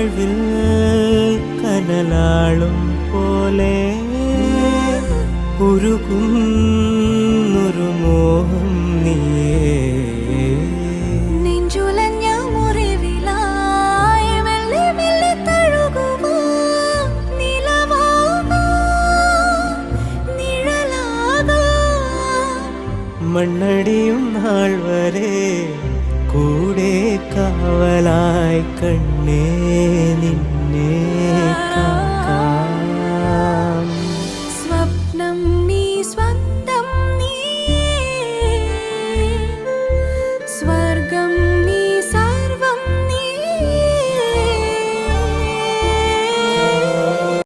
വാഴ്വിൽ കനലാളും പോലെ ഉരുകുന്നൊരു മോഹം നീയേ. നെഞ്ചുലഞ്ഞ മുറിവിലായി മെല്ലെ മെല്ലെ തഴുകുവാ നിലവാകാ നിഴലാകാ. മണ്ണടിയും നാൾ വരെ കൂടെ കാവലായി കണ്ണേ നിൻ